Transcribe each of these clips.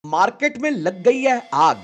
Market में लग गई है आग।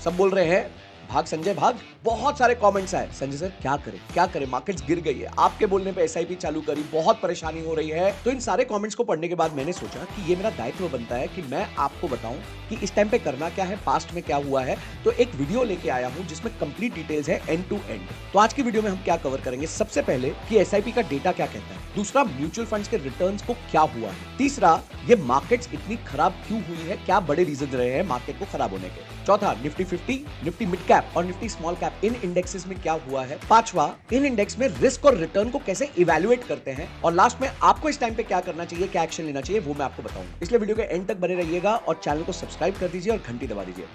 सब बोल रहे हैं भाग संजय भाग। बहुत सारे कमेंट्स आए, संजय सर क्या करें मार्केट्स गिर गई है, आपके बोलने पे एसआईपी चालू करी, बहुत परेशानी हो रही है। तो इन सारे कमेंट्स को पढ़ने के बाद मैंने सोचा कि ये मेरा दायित्व बनता है कि मैं आपको बताऊं कि इस टाइम पे करना क्या है, पास्ट में क्या हुआ है। तो एक वीडियो लेके आया हूं जिसमें कंप्लीट डिटेल्स है एंड टू एंड। तो आज की वीडियो में हम क्या कवर करेंगे, सबसे पहले कि एसआईपी का डेटा क्या कहता है, दूसरा म्यूचुअल फंड्स के रिटर्न्स को क्या हुआ है, तीसरा ये मार्केट्स इतनी खराब क्यों हुई है, क्या बड़े रीजन रहे हैं मार्केट को खराब होने के, चौथा निफ्टी 50, निफ्टी मिड कैप और निफ्टी स्मॉल कैप इन इंडेक्सेस में क्या हुआ है, पांचवा इन इंडेक्स में रिस्क और रिटर्न को कैसे इवैल्यूएट करते हैं, और लास्ट में आपको इस टाइम पे क्या करना चाहिए, क्या एक्शन लेना चाहिए वो मैं आपको बताऊंगा। इसलिए वीडियो के एंड तक बने रहिएगा और चैनल को सब्सक्राइब कर दीजिए और घंटी दबा दीजिए।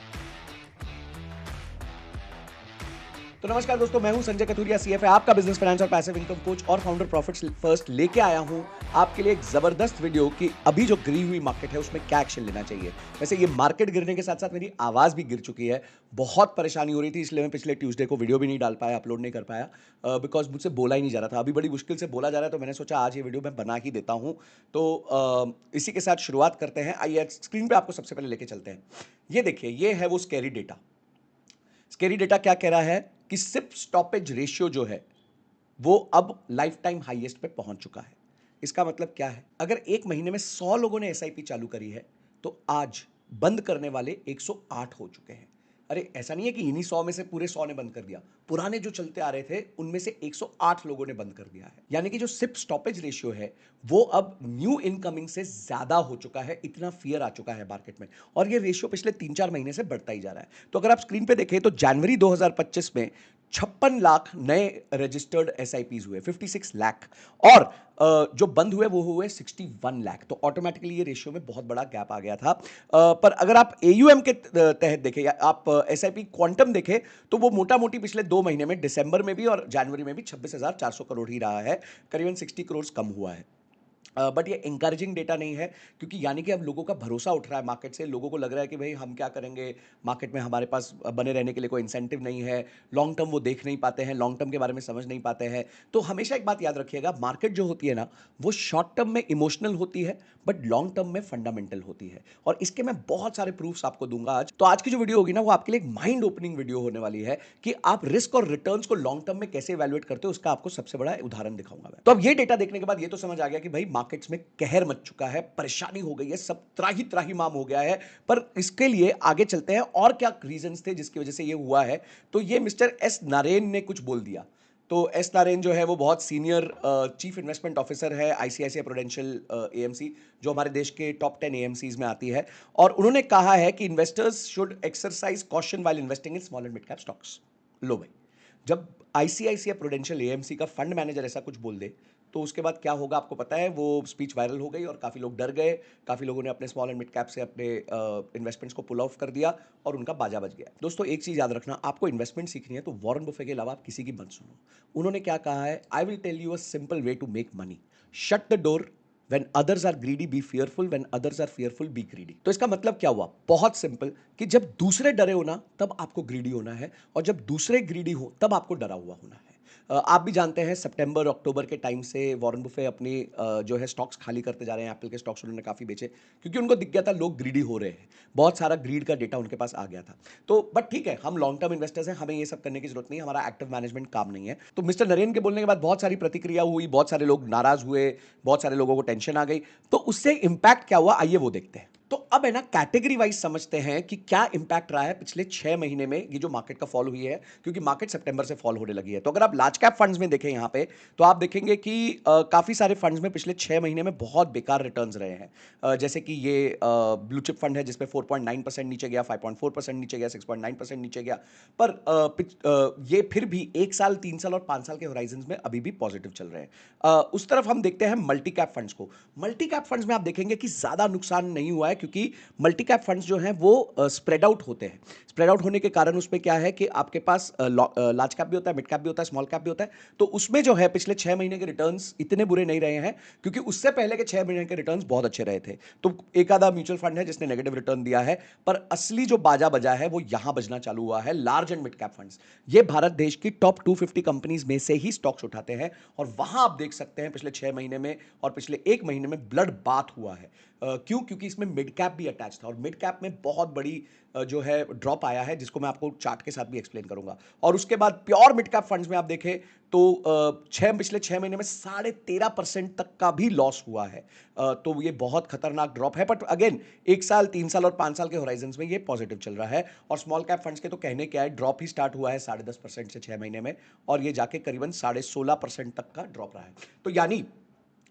तो नमस्कार दोस्तों, मैं हूं संजय कथुरिया, सीएफए, आपका बिजनेस फाइनेंस और पैसिव इनकम कोच और फाउंडर प्रॉफिट्स फर्स्ट लेके आया हूं आपके लिए एक जबरदस्त वीडियो कि अभी जो गिरी हुई मार्केट है उसमें क्या एक्शन लेना चाहिए। वैसे ये मार्केट गिरने के साथ साथ मेरी आवाज भी गिर चुकी है, बहुत परेशानी हो रही थी, इसलिए मैं पिछले ट्यूसडे को वीडियो भी नहीं डाल पाया, अपलोड नहीं कर पाया, बिकॉज मुझसे बोला ही नहीं जा रहा था। अभी बड़ी मुश्किल से बोला जा रहा है, तो मैंने सोचा आज ये वीडियो मैं बना ही देता हूं। तो इसी के साथ शुरुआत करते हैं। आइए स्क्रीन पे आपको सबसे पहले लेके चलते हैं। ये देखिए, ये है वो स्कैरी डेटा। स्कैरी डेटा क्या कह रहा है कि सिप स्टॉपेज रेशियो जो है वो अब लाइफ टाइम हाईएस्ट पे पहुंच चुका है। इसका मतलब क्या है, अगर एक महीने में 100 लोगों ने एसआईपी चालू करी है तो आज बंद करने वाले 108 हो चुके हैं। अरे ऐसा नहीं है कि इन्हीं 100 में से पूरे 100 ने बंद कर दिया, पुराने जो चलते आ रहे थे उनमें से 108 लोगों ने बंद कर दिया है। यानी कि जो सिप स्टॉपेज रेशियो है वो अब न्यू इनकमिंग से ज्यादा हो चुका है, इतना फियर आ चुका है मार्केट में, और ये रेशियो पिछले 3-4 महीने से बढ़ता ही जा रहा है। तो अगर आप स्क्रीन पे देखें तो जनवरी 2025 में 56 लाख नए रजिस्टर्ड एसआईपीज हुए, 56 लाख, और जो बंद हुए वो हुए 61 लाख। तो ऑटोमेटिकली ये रेशियो में बहुत बड़ा गैप आ गया था। पर अगर आप एयूएम के तहत देखें या आप एसआईपी क्वांटम देखें तो वो मोटा मोटी पिछले 2 महीने में दिसंबर में भी और जनवरी में भी 26,400 करोड़ ही रहा है, करीबन 60 करोड़ कम हुआ है। बट ये इंकरेजिंग डेटा नहीं है, क्योंकि यानी कि अब लोगों का भरोसा उठ रहा है मार्केट से, लोगों को लग रहा है कि भाई हम क्या करेंगे, मार्केट में हमारे पास बने रहने के लिए कोई इंसेंटिव नहीं है, लॉन्ग टर्म वो देख नहीं पाते हैं, लॉन्ग टर्म के बारे में समझ नहीं पाते हैं। तो हमेशा एक बात याद रखिएगा, मार्केट जो होती है ना वो शॉर्ट टर्म में इमोशनल होती है बट लॉन्ग टर्म में फंडामेंटल होती है, और इसके मैं बहुत सारे प्रूफ्स आपको दूंगा आज। तो आज की जो वीडियो होगी ना वो आपके लिए एक माइंड ओपनिंग वीडियो होने वाली है कि आप रिस्क और रिटर्न्स को लॉन्ग टर्म में कैसे इवैल्यूएट करते हो, उसका आपको सबसे बड़ा उदाहरण दिखाऊंगा मैं। तो अब ये डेटा देखने के बाद ये तो समझ आ गया कि भाई मार्केट्स में कहर मच चुका है, परेशानी हो गई है, सब त्राही त्राही माम हो गया है। पर इसके लिए आगे चलते हैं और क्या रीजंस थे जिसकी वजह से ये हुआ है। तो ये मिस्टर एस नारेन ने कुछ बोल दिया। तो एस नारेन जो है वो बहुत सीनियर चीफ इन्वेस्टमेंट ऑफिसर है आईसीआईसीआई प्रूडेंशियल एएमसी, जो हमारे देश के टॉप 10 एएमसीज में आती है। और उन्होंने कहा है कि investors should exercise caution while investing in small and mid cap stocks. लो भाई, जब आईसीआईसीआई प्रूडेंशियल एएमसी का फंड मैनेजर ऐसा कुछ बोल दे तो उसके बाद क्या होगा आपको पता है। वो स्पीच वायरल हो गई और काफ़ी लोग डर गए, काफ़ी लोगों ने अपने स्मॉल एंड मिड कैप से अपने इन्वेस्टमेंट्स को पुल ऑफ कर दिया और उनका बाजा बज गया। दोस्तों एक चीज़ याद रखना, आपको इन्वेस्टमेंट सीखनी है तो वॉरेन बफे के अलावा आप किसी की मत सुनो। उन्होंने क्या कहा है, I will tell you a simple way to make money, shut the door when others are greedy be fearful, when others are fearful be greedy। तो इसका मतलब क्या हुआ, बहुत सिंपल, कि जब दूसरे डरे हो ना तब आपको ग्रीडी होना है, और जब दूसरे ग्रीडी हो तब आपको डरा हुआ होना है। आप भी जानते हैं सितंबर अक्टूबर के टाइम से वॉरेन बुफे अपनी जो है स्टॉक्स खाली करते जा रहे हैं। एप्पल के स्टॉक्स उन्होंने काफ़ी बेचे क्योंकि उनको दिख गया था लोग ग्रीडी हो रहे हैं, बहुत सारा ग्रीड का डेटा उनके पास आ गया था। तो बट ठीक है, हम लॉन्ग टर्म इन्वेस्टर्स हैं, हमें ये सब करने की जरूरत नहीं है, हमारा एक्टिव मैनेजमेंट काम नहीं है। तो मिस्टर नरेन के बोलने के बाद बहुत सारी प्रतिक्रिया हुई, बहुत सारे लोग नाराज हुए, बहुत सारे लोगों को टेंशन आ गई। तो उससे इंपैक्ट क्या हुआ, आइए वो देखते हैं। तो अब है ना कैटेगरी वाइज समझते हैं कि क्या इंपैक्ट रहा है पिछले 6 महीने में ये जो मार्केट का फॉल हुई है, क्योंकि मार्केट सितंबर से फॉल होने लगी है। तो अगर आप लार्ज कैप फंड्स में देखें यहां पे तो आप देखेंगे कि काफी सारे फंड्स में पिछले 6 महीने में बहुत बेकार रिटर्न्स रहे हैं। जैसे कि ये ब्लू चिप फंड है जिसपे 4.9% नीचे गया, 5.4% नीचे गया, 6.9% नीचे गया। पर ये फिर भी 1 साल, 3 साल और 5 साल के होराइजन में अभी भी पॉजिटिव चल रहे हैं। उस तरफ हम देखते हैं मल्टी कैप फंड्स को। मल्टी कैप फंड्स में आप देखेंगे कि ज्यादा नुकसान नहीं हुआ है, क्योंकि मल्टी कैप फंड्स जो हैं वो स्प्रेड आउट होते हैं। स्प्रेड आउट होने के कारण उसमें क्या है कि आपके पास लार्ज कैप भी होता है, मिड कैप भी होता है, स्मॉल कैप भी होता है। तो उसमें जो है पिछले 6 महीने के रिटर्न्स इतने बुरे नहीं रहे हैं, क्योंकि उससे पहले के 6 महीने के रिटर्न्स बहुत अच्छे रहे थे। तो एक आधा म्यूचुअल फंड है जिसने नेगेटिव रिटर्न दिया है, पर असली जो बाजा बजा है वो यहां बजना चालू हुआ है, large and mid cap funds. ये भारत देश की टॉप 250 कंपनीज में से ही स्टॉक्स उठाते हैं, और वहां आप देख सकते हैं पिछले 6 महीने में और पिछले 1 महीने में ब्लड बाथ हुआ है। क्यों? क्योंकि इसमें मिड कैप भी अटैच था और मिड कैप में बहुत बड़ी जो है ड्रॉप आया है, जिसको मैं आपको चार्ट के साथ भी एक्सप्लेन करूंगा। और उसके बाद प्योर मिड कैप फंड्स में आप देखें तो पिछले 6 महीने में 13.5% तक का भी लॉस हुआ है। तो ये बहुत खतरनाक ड्रॉप है, बट अगेन 1 साल, 3 साल और 5 साल के होराइजन में ये पॉजिटिव चल रहा है। और स्मॉल कैप फंड्स के तो कहने क्या है, ड्रॉप ही स्टार्ट हुआ है 10.5% से 6 महीने में, और ये जाके करीबन 16.5% तक का ड्रॉप रहा है। तो यानी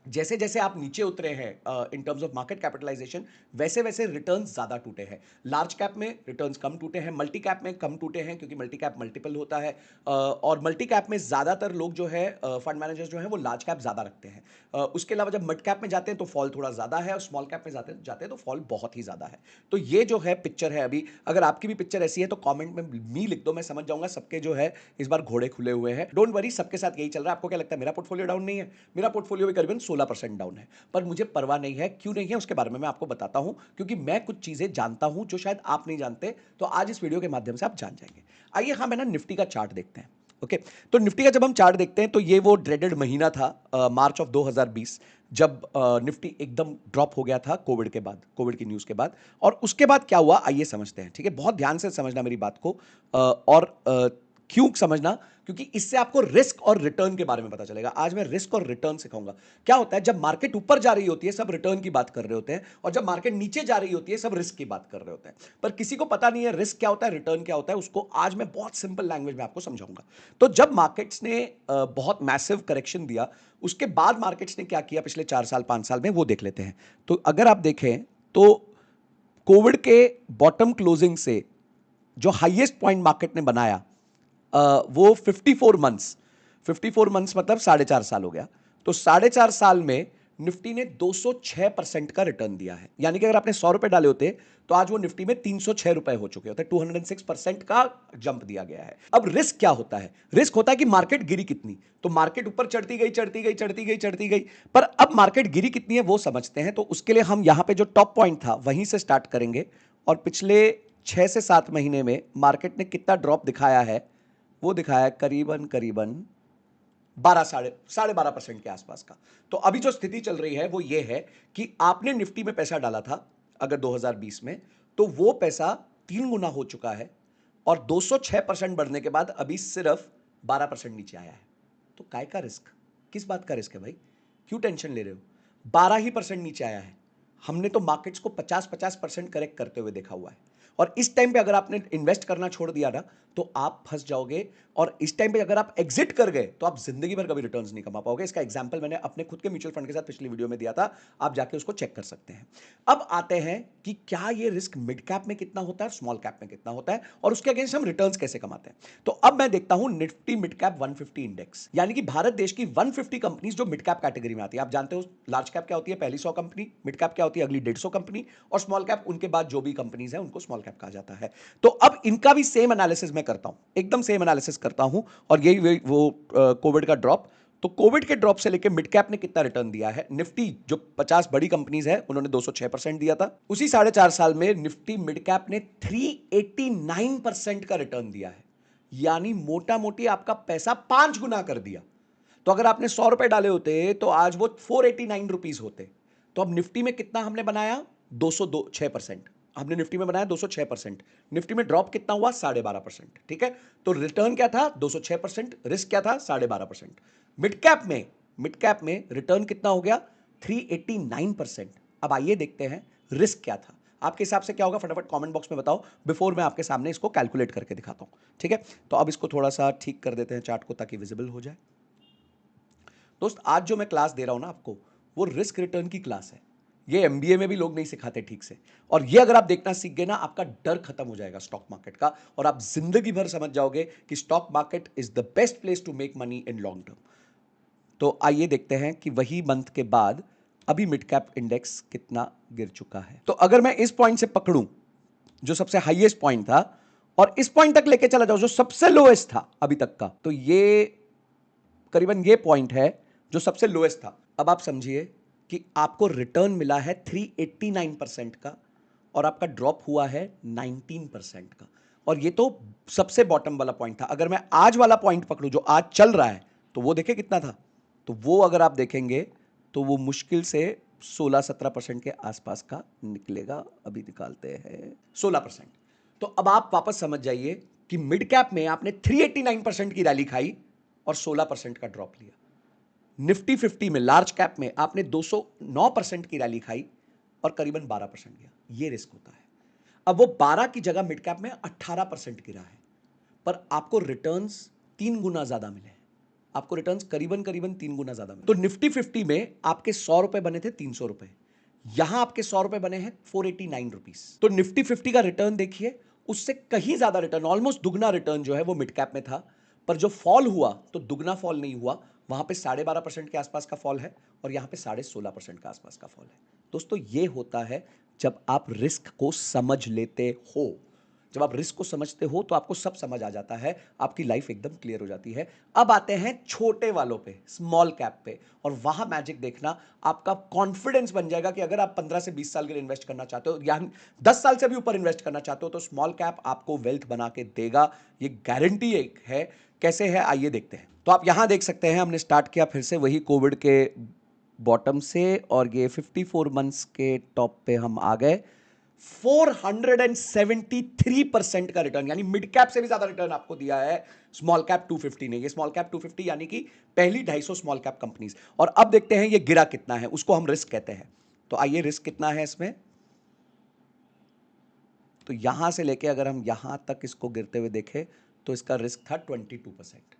जैसे जैसे आप नीचे उतरे हैं in terms of market capitalization, वैसे वैसे रिटर्न्स ज्यादा टूटे हैं। लार्ज कैप में रिटर्न्स कम टूटे हैं, मल्टी कैप में कम टूटे हैं, क्योंकि मल्टी कैप मल्टीपल होता है। और मल्टी कैप में ज्यादातर लोग जो है फंड मैनेजर्स जो है वो लार्ज कैप ज्यादा रखते हैं। उसके अलावा जब मिड कैप में जाते हैं तो फॉल थोड़ा ज्यादा है, और स्मॉल कैप में जाते हैं तो फॉल बहुत ही ज्यादा है। तो ये जो है पिक्चर है अभी, अगर आपकी भी पिक्चर ऐसी है तो कॉमेंट में मी लिख दो, मैं समझ जाऊंगा सबके जो है इस बार घोड़े खुले हुए हैं। डोंट वरी, सबके साथ यही चल रहा है। आपको क्या लगता है मेरा पोर्टफोलियो डाउन नहीं है? मेरा पोर्टफोलियो भी करीबन 16% डाउन है, पर मुझे परवाह नहीं है। क्यों नहीं है उसके बारे में मैं आपको बताता हूं, क्योंकि मैं कुछ चीजें जानता हूं जो शायद आप नहीं जानते। तो आज इस वीडियो के माध्यम से आप जान जाएंगे। आइए हम है ना निफ्टी का चार्ट देखते हैं। ओके, तो निफ्टी का जब हम चार्ट देखते हैं तो ये वो ड्रेडेड महीना था मार्च ऑफ 2020, जब निफ्टी एकदम ड्रॉप हो गया था कोविड के बाद, कोविड की न्यूज़ के बाद। और उसके बाद क्या हुआ आइए समझते हैं, ठीक है? बहुत ध्यान से समझना मेरी बात को। क्यों समझना? क्योंकि इससे आपको रिस्क और रिटर्न के बारे में पता चलेगा। आज मैं रिस्क और रिटर्न सिखाऊंगा। क्या होता है जब मार्केट ऊपर जा रही होती है सब रिटर्न की बात कर रहे होते हैं, और जब मार्केट नीचे जा रही होती है सब रिस्क की बात कर रहे होते हैं। पर किसी को पता नहीं है रिस्क क्या होता है, रिटर्न क्या होता है। उसको आज मैं बहुत सिंपल लैंग्वेज में आपको समझाऊंगा। तो जब मार्केट्स ने बहुत मैसिव करेक्शन दिया, उसके बाद मार्केट्स ने क्या किया पिछले 4 साल 5 साल में, वो देख लेते हैं। तो अगर आप देखें तो कोविड के बॉटम क्लोजिंग से जो हाईएस्ट पॉइंट मार्केट ने बनाया वो 54 मंथ्स मतलब 4.5 साल हो गया। तो 4.5 साल में निफ्टी ने 206% का रिटर्न दिया है। यानी कि अगर आपने 100 रुपए डाले होते तो आज वो निफ्टी में 306 रुपए हो चुके होते। 206% का जंप दिया गया है। अब रिस्क क्या होता है? रिस्क होता है कि मार्केट गिरी कितनी। तो मार्केट ऊपर चढ़ती गई चढ़ती गई चढ़ती गई चढ़ती गई, पर अब मार्केट गिरी कितनी है वो समझते हैं। तो उसके लिए हम यहां पे जो टॉप पॉइंट था वहीं से स्टार्ट करेंगे, और पिछले 6 से 7 महीने में मार्केट ने कितना ड्रॉप दिखाया है वो दिखाया करीबन करीबन 12 साढ़े 12% के आसपास का। तो अभी जो स्थिति चल रही है वो ये है कि आपने निफ्टी में पैसा डाला था अगर 2020 में, तो वो पैसा 3 गुना हो चुका है, और 206% बढ़ने के बाद अभी सिर्फ 12% नीचे आया है। तो काय का रिस्क? किस बात का रिस्क है भाई? क्यों टेंशन ले रहे हो? 12% नीचे आया है। हमने तो मार्केट्स को 50-50% करेक्ट करते हुए देखा हुआ है। और इस टाइम पे अगर आपने इन्वेस्ट करना छोड़ दिया ना तो आप फंस जाओगे, और इस टाइम पे अगर आप एग्जिट कर गए तो आप जिंदगी भर कभी रिटर्न्स नहीं कमा पाओगे। इसका एग्जांपल मैंने अपने खुद के म्यूचुअल फंड के साथ पिछली वीडियो में दिया था, आप जाके उसको चेक कर सकते हैं। अब आते हैं कि क्या ये रिस्क मिड कैप में कितना होता है, स्मॉल कैप में कितना होता है, और उसके अगेंस्ट हम रिटर्न्स कैसे कमाते हैं। तो अब मैं देखता हूं निफ्टी मिड कैप 150 इंडेक्स, यानी कि भारत देश की 150 कंपनीज जो मिड कैप कैटेगरी में आती है। आप जानते हो लार्ज कैप क्या होती है, पहली 100 कंपनी, मिड कैप क्या होती है, अगली 150 कंपनी, और स्मॉल कैप उनके बाद जो भी कंपनीज है उनको स्मॉल कैप कहा जाता है। तो अब इनका भी सेम एनालिसिस मैं करता हूं, एकदम सेम एनालिसिस करता हूं, और यही वो कोविड का ड्रॉप। तो कोविड के ड्रॉप से लेकर मिड कैप ने कितना रिटर्न दिया है? निफ्टी जो 50 बड़ी कंपनीज है उन्होंने 206% दिया था। उसी 4.5 साल में निफ्टी मिड कैप ने 389% का रिटर्न दिया है। यानी मोटा मोटी आपका पैसा 5 गुना कर दिया। तो अगर आपने 100 रुपए डाले होते तो आज वो 489 रुपीज होते। तो अब निफ्टी में कितना हमने बनाया? 206%। हमने निफ्टी में बनाया 206%। निफ्टी में ड्रॉप कितना हुआ? 12.5%। ठीक है, तो रिटर्न क्या था? 206%। रिस्क क्या था? 12.5%। मिड कैप में रिटर्न कितना हो गया? 389%। अब आइए देखते हैं रिस्क क्या था। आपके हिसाब से क्या होगा? फटाफट कमेंट बॉक्स में बताओ, बिफोर मैं आपके सामने इसको कैलकुलेट करके दिखाता हूं। ठीक है, तो अब इसको थोड़ा सा ठीक कर देते हैं चार्ट को, ताकि विजिबल हो जाए। दोस्त, आज जो मैं क्लास दे रहा हूं ना आपको, वो रिस्क रिटर्न की क्लास है। ये एमबीए में भी लोग नहीं सिखाते ठीक से, और ये अगर आप देखना सीख गए ना, आपका डर खत्म हो जाएगा स्टॉक मार्केट का, और आप जिंदगी भर समझ जाओगे कि stock market is the best place to make money in long term. तो आइए देखते हैं कि वही मंथ के बाद अभी मिड कैप इंडेक्स कितना गिर चुका है। तो अगर मैं इस पॉइंट से पकड़ूं जो सबसे हाईएस्ट पॉइंट था, और इस पॉइंट तक लेके चला जाऊं जो सबसे लोएस्ट था अभी तक का, तो ये करीबन ये पॉइंट है जो सबसे लोएस्ट था। अब आप समझिए कि आपको रिटर्न मिला है 389% का, और आपका ड्रॉप हुआ है 19% का। और ये तो सबसे बॉटम वाला पॉइंट था। अगर मैं आज वाला पॉइंट पकड़ूं जो आज चल रहा है, तो वो देखे कितना था। तो वो अगर आप देखेंगे तो वो मुश्किल से 16-17% के आसपास का निकलेगा। अभी निकालते हैं 16%। तो अब आप वापस समझ जाइए कि मिड कैप में आपने 389% की रैली खाई और 16% का ड्रॉप लिया। निफ्टी 50 में, लार्ज कैप में आपने 209% की रैली खाई और करीबन 12% गया। ये रिस्क होता है। अब वो 12 की जगह मिड कैप में 18% गिरा है, पर आपको रिटर्न्स 3 गुना ज्यादा मिले हैं। आपको रिटर्न्स करीबन करीबन 3 गुना ज्यादा मिले। तो निफ्टी 50 में आपके 100 रुपए बने थे 300 रुपए, यहां आपके 100 रुपए बने हैं 489 रुपीज। तो निफ्टी 50 का रिटर्न देखिए, उससे कहीं ज्यादा रिटर्न, ऑलमोस्ट दुगना रिटर्न जो है वो मिड कैप में था। पर जो फॉल हुआ तो दुगना फॉल नहीं हुआ, वहां पे 12.5% के आसपास का फॉल है और यहां पे 16.5% के आसपास का फॉल है। दोस्तों, ये होता है जब आप रिस्क को समझ लेते हो। जब आप रिस्क को समझते हो तो आपको सब समझ आ जाता है, आपकी लाइफ एकदम क्लियर हो जाती है। अब आते हैं छोटे वालों पे, स्मॉल कैप पे, और वहां मैजिक देखना। आपका कॉन्फिडेंस बन जाएगा कि अगर आप 15 से 20 साल के लिए इन्वेस्ट करना चाहते हो या 10 साल से भी ऊपर इन्वेस्ट करना चाहते हो तो स्मॉल कैप आपको वेल्थ बना के देगा। ये गारंटी एक है। कैसे है आइए देखते हैं। तो आप यहां देख सकते हैं, हमने स्टार्ट किया फिर से वही कोविड के बॉटम से और ये 54 मंथ्स के टॉप पे हम आ गए। 473% का रिटर्न, यानी मिड कैप से भी ज्यादा रिटर्न आपको दिया है स्मॉल कैप 250 ने। ये स्मॉल कैप 250 यानी कि पहली 250 स्मॉल कैप कंपनीज। और अब देखते हैं ये गिरा कितना है, उसको हम रिस्क कहते हैं। तो आइए, रिस्क कितना है इसमें। तो यहां से लेके अगर हम यहां तक इसको गिरते हुए देखें तो इसका रिस्क था 22%।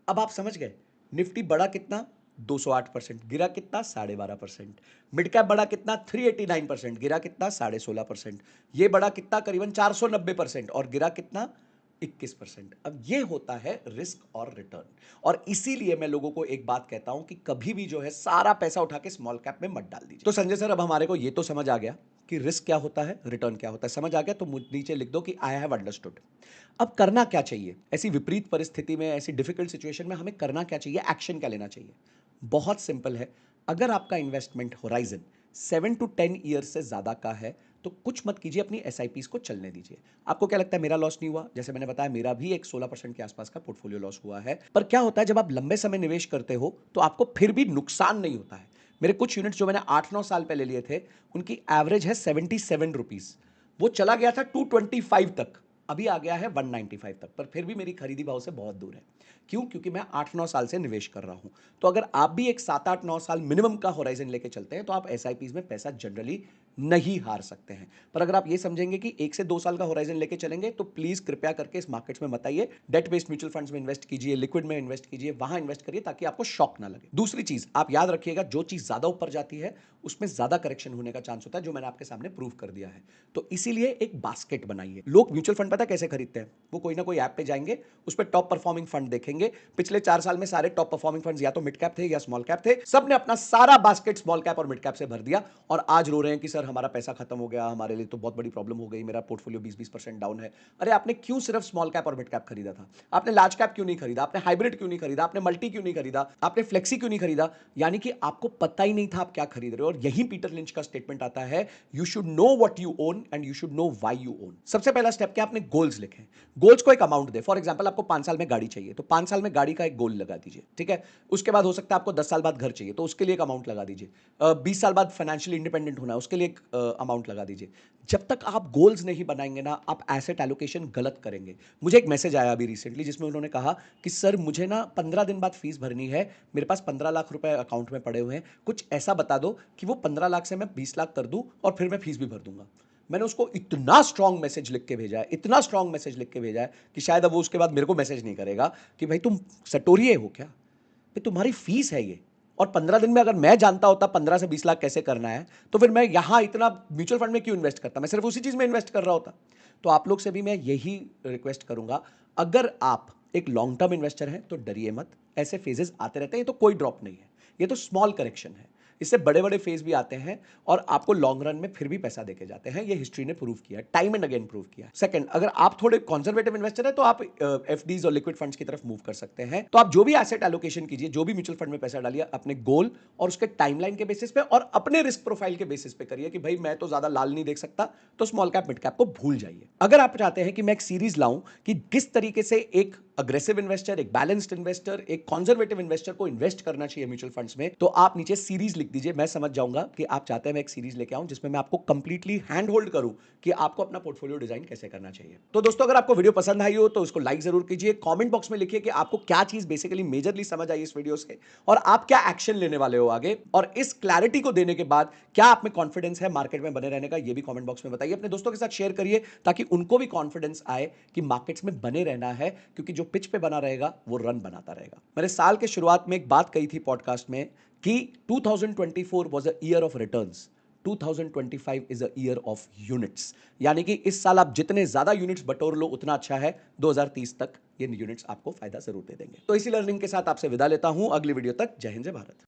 अब आप समझ गए, निफ्टी बड़ा कितना 208%, गिरा कितना 12.5%। मिड कैप बड़ा कितना 389%, गिरा कितना 16.5%। ये बड़ा कितना करीबन 490% और गिरा कितना 21%। अब ये होता है रिस्क और रिटर्न। और इसीलिए मैं लोगों को एक बात कहता हूं कि कभी भी जो है सारा पैसा उठा के स्मॉल कैप में मत डाल दीजिए। तो संजय सर, अब हमारे को ये तो समझ आ गया कि रिस्क क्या होता है, रिटर्न क्या होता है, समझ आ गया। तो नीचे लिख दो कि आई हैव अंडरस्टूड। अब करना क्या चाहिए ऐसी विपरीत परिस्थिति में, ऐसी डिफिकल्ट सिचुएशन में हमें करना क्या चाहिए, एक्शन क्या लेना चाहिए। बहुत सिंपल है। अगर आपका इन्वेस्टमेंट होराइजन 7 to 10 ईयर्स से ज्यादा का है तो कुछ मत कीजिए, अपनी एसआईपीस को चलने दीजिए। आपको क्या लगता है मेरा लॉस नहीं हुआ? जैसे मैंने बताया, मेरा भी एक 16% के आसपास का पोर्टफोलियो लॉस हुआ है। पर क्या होता है जब आप लंबे समय निवेश करते हो तो आपको फिर भी नुकसान नहीं होता है। मेरे कुछ यूनिट्स जो मैंने 8-9 साल पहले लिए थे, उनकी एवरेज है 77 रुपीज। वो चला गया था 225 तक, अभी आ गया है 195 तक, पर फिर भी मेरी खरीदी भाव से बहुत दूर है। क्यों? क्योंकि मैं 8-9 साल से निवेश कर रहा हूं। तो अगर आप भी एक 7-8-9 साल मिनिमम का होराइजन लेके चलते हैं तो आप एसआईपीज में पैसा जनरली नहीं हार सकते हैं। पर अगर आप ये समझेंगे कि 1 से 2 साल का होराइजन लेके चलेंगे तो प्लीज कृपया करके इस मार्केट्स में मत आइए। डेट बेस्ड म्यूचुअल फंड्स में इन्वेस्ट कीजिए, लिक्विड में इन्वेस्ट कीजिए, वहां इन्वेस्ट करिए ताकि आपको शॉक ना लगे। दूसरी चीज आप याद रखिएगा, जो चीज ज्यादा ऊपर जाती है उसमें ज्यादा करेक्शन होने का चांस होता है, जो मैंने आपके सामने प्रूव कर दिया है। तो इसीलिए एक बास्केट बनाइए। लोग म्यूचुअल फंड पता कैसे खरीदते हैं? वो कोई ना कोई ऐप पे जाएंगे, उस पर टॉप परफॉर्मिंग फंड देखेंगे। पिछले 4 साल में सारे टॉप परफॉर्मिंग फंड्स या तो मिड कैप थे या स्मॉल कैप थे। सबने अपना सारा बास्केट स्मॉल कैप और मिड कैप से भर दिया और आज रो रहे हैं कि सर हमारा पैसा खत्म हो गया, हमारे लिए तो बहुत बड़ी प्रॉब्लम हो गई, मेरा पोर्टफोलियो 20-20% डाउन है। अरे आपने क्यों सिर्फ स्मॉल कैप और मिड कैप खरीदा था? आपने लार्ज कैप क्यों नहीं खरीदा? आपने हाइब्रिड क्यों नहीं खरीदा? आपने मल्टी क्यों नहीं खरीदा? आपने फ्लेक्सी क्यों नहीं खरीदा? यानी कि आपको पता ही नहीं था आप क्या खरीद रहे हो। और यही पीटर लिंच का स्टेटमेंट आता है, you should know what you own and you should know why you own. सबसे पहला स्टेप क्या? आपने गोल्स लिखे। गोल्स को एक अमाउंट दे। फॉर एग्जांपल आपको 5 साल में गाड़ी चाहिए तो 5 साल में गाड़ी का एक गोल लगा दीजिए, ठीक है। उसके बाद हो सकता है आपको 10 साल बाद घर चाहिए तो उसके लिए एक अमाउंट लगा दीजिए। 20 साल बाद फाइनेंशियली इंडिपेंडेंट होना है, उसके लिए एक अमाउंट लगा दीजिए। जब तक आप गोल्स नहीं बनाएंगे ना, आप एसेट एलोकेशन गलत करेंगे। मुझे एक मैसेज आया अभी रिसेंटली जिसमें उन्होंने कहा कि सर मुझे ना 15 दिन बाद फीस भरनी है, मेरे पास 15 लाख रुपए अकाउंट में पड़े हुए हैं, कुछ ऐसा बता दो कि वो 15 लाख से मैं 20 लाख कर दूं और फिर मैं फीस भी भर दूंगा। मैंने उसको इतना स्ट्रांग मैसेज लिख के भेजा है, इतना स्ट्रांग मैसेज लिख के भेजा है कि शायद अब वो उसके बाद मेरे को मैसेज नहीं करेगा कि भाई तुम सटोरिये हो क्या, भाई तुम्हारी फीस है ये। और 15 दिन में अगर मैं जानता होता 15 से 20 लाख कैसे करना है तो फिर मैं यहां इतना म्यूचुअल फंड में क्यों इन्वेस्ट करता, मैं सिर्फ उसी चीज में इन्वेस्ट कर रहा होता। तो आप लोग से भी मैं यही रिक्वेस्ट करूंगा, अगर आप एक लॉन्ग टर्म इन्वेस्टर हैं तो डरिए मत, ऐसे फेजेस आते रहते हैं, ये तो कोई ड्रॉप नहीं है, ये तो स्मॉल करेक्शन है। इससे बड़े बड़े फेज भी आते हैं और आपको लॉन्ग रन में फिर भी पैसा देके जाते हैं। ये हिस्ट्री ने प्रूव किया, टाइम एंड अगेन प्रूव किया। सेकंड, अगर आप थोड़े कंजर्वेटिव इन्वेस्टर है तो आप एफडीज और लिक्विड फंड्स की तरफ मूव कर सकते हैं। तो आप जो भी एसेट एलोकेशन कीजिए, जो भी म्यूचुअल फंड में पैसा डालिए, अपने गोल और उसके टाइमलाइन के बेसिस पे और अपने रिस्क प्रोफाइल के बेसिस पे करिए कि भाई मैं तो ज्यादा लाल नहीं देख सकता, तो स्मॉल कैप मिड कैप को भूल जाइए। अगर आप चाहते हैं कि मैं एक सीरीज लाऊं कि किस तरीके से एक अग्रेसिव इन्वेस्टर, एक बैलेंस्ड इन्वेस्टर, एक कंजर्वेटिव इन्वेस्टर को इन्वेस्ट करना चाहिए म्यूचुअल फंड्स में, तो आप नीचे सीरीज लिख दीजिए। मैं समझ जाऊंगा कि आप चाहते हैं मैं एक सीरीज लेके आऊं जिसमें मैं आपको कंप्लीटली हैंड होल्ड करूं कि आपको अपना पोर्टफोलियो डिजाइन कैसे करना चाहिए। तो दोस्तों, अगर आपको वीडियो पसंद आई हो तो उसको लाइक जरूर कीजिए। कमेंट बॉक्स में लिखिए कि आपको क्या चीज बेसिकली मेजरली समझ आई इस वीडियो से और आप क्या एक्शन लेने वाले हो आगे। और इस क्लैरिटी को देने के बाद क्या आप में कॉन्फिडेंस है मार्केट में बने रहने का, ये भी कमेंट बॉक्स में बताइए। अपने दोस्तों के साथ शेयर करिए ताकि उनको भी कॉन्फिडेंस आए कि मार्केट्स में बने रहना है, क्योंकि जो पिच पे बना रहेगा वो रन बनाता रहेगा। मैंने साल के शुरुआत में एक बात कही थी पॉडकास्ट में कि 2024 was a year of returns, 2025 is a year of units. यानी कि इस साल आप जितने ज्यादा यूनिट्स बटोर लो उतना अच्छा है। 2030 तक ये यूनिट्स आपको फायदा जरूर दे देंगे। तो इसी लर्निंग के साथ आपसे विदा लेता हूं। अगली वीडियो तक जय हिंद, जय भारत।